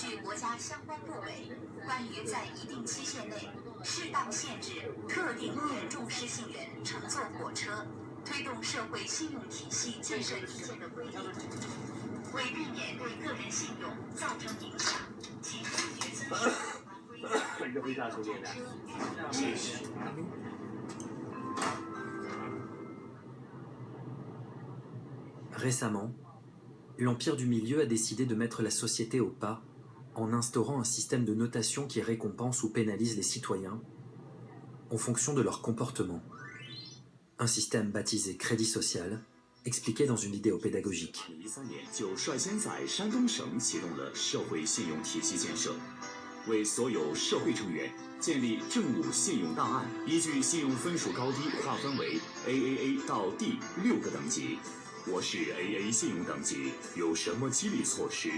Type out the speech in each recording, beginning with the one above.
据国家相关部委关于在一定期限内适当限制特定严重失信人乘坐火车、推动社会信用体系建设意见的规定，为避免对个人信用造成影响，请坚决遵守有关规定。支持。Récemment, l'Empire du Milieu a décidé de mettre la société au pas en instaurant un système de notation qui récompense ou pénalise les citoyens en fonction de leur comportement. Un système baptisé crédit social, expliqué dans une vidéo pédagogique. 2013年就率先在山东省启动了社会信用体系建设，为所有社会成员建立政务信用档案，依据信用分数高低划分为 AAA 到 D 6个等级。我是 AA 信用等级，有什么激励措施？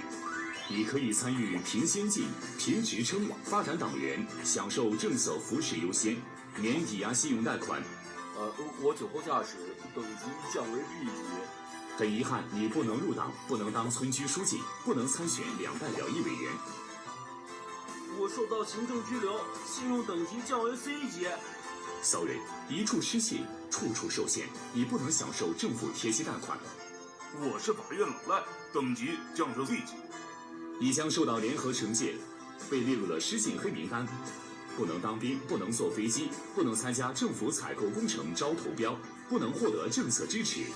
你可以参与评先进、评职称、发展党员，享受政策扶持优先，免抵押信用贷款。我酒后驾驶等级降为 B 级。很遗憾，你不能入党，不能当村居书记，不能参选2代表1委员。我受到行政拘留，信用等级降为 C 级。Sorry， 一处失信，处处受限，你不能享受政府贴息贷款。我是法院老赖，等级降至 C 级。你将受到联合惩戒，被列入了失信黑名单，不能当兵，不能坐飞机，不能参加政府采购工程招投标，不能获得政策支持。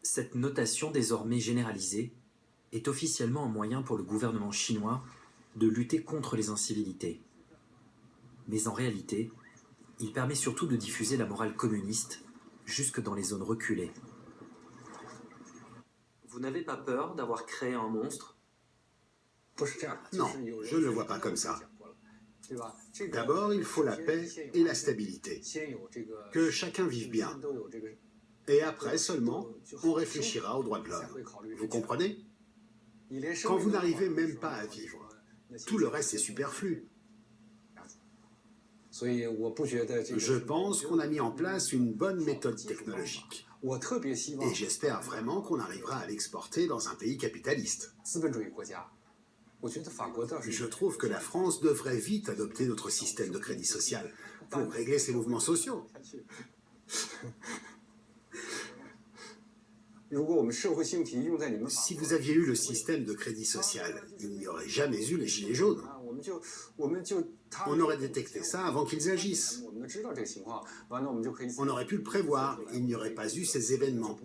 Cette notation désormais généralisée est officiellement un moyen pour le gouvernement chinois de lutter contre les incivilités. Mais en réalité, il permet surtout de diffuser la morale communiste jusque dans les zones reculées. Vous n'avez pas peur d'avoir créé un monstre? Non, je ne le vois pas comme ça. D'abord, il faut la paix et la stabilité. Que chacun vive bien. Et après seulement, on réfléchira aux droits de l'homme. Vous comprenez? Quand vous n'arrivez même pas à vivre, tout le reste est superflu. Je pense qu'on a mis en place une bonne méthode technologique. Et j'espère vraiment qu'on arrivera à l'exporter dans un pays capitaliste. Je trouve que la France devrait vite adopter notre système de crédit social pour régler ses mouvements sociaux. Si vous aviez eu le système de crédit social, il n'y aurait jamais eu les gilets jaunes. On aurait détecté ça avant qu'ils agissent. On aurait pu le prévoir, il n'y aurait pas eu ces événements.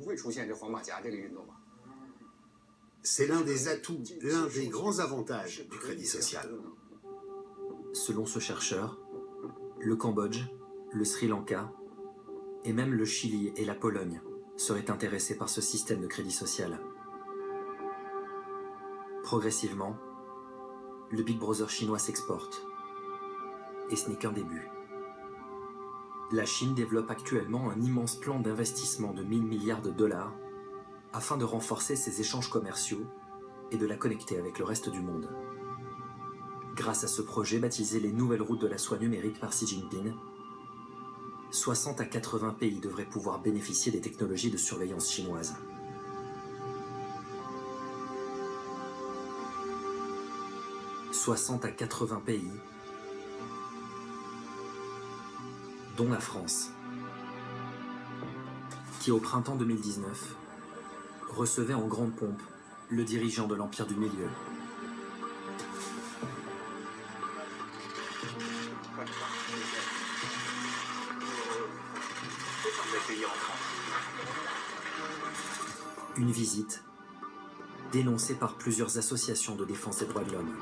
C'est l'un des atouts, l'un des grands avantages du crédit social. Selon ce chercheur, le Cambodge, le Sri Lanka et même le Chili et la Pologne seraient intéressés par ce système de crédit social. Progressivement, le Big Brother chinois s'exporte. Et ce n'est qu'un début. La Chine développe actuellement un immense plan d'investissement de 1000 milliards de dollars afin de renforcer ses échanges commerciaux et de la connecter avec le reste du monde. Grâce à ce projet baptisé les Nouvelles Routes de la Soie numérique par Xi Jinping, 60 à 80 pays devraient pouvoir bénéficier des technologies de surveillance chinoises. « 60 à 80 pays, dont la France, qui au printemps 2019 recevait en grande pompe le dirigeant de l'Empire du Milieu. Une visite dénoncée par plusieurs associations de défense des droits de l'homme.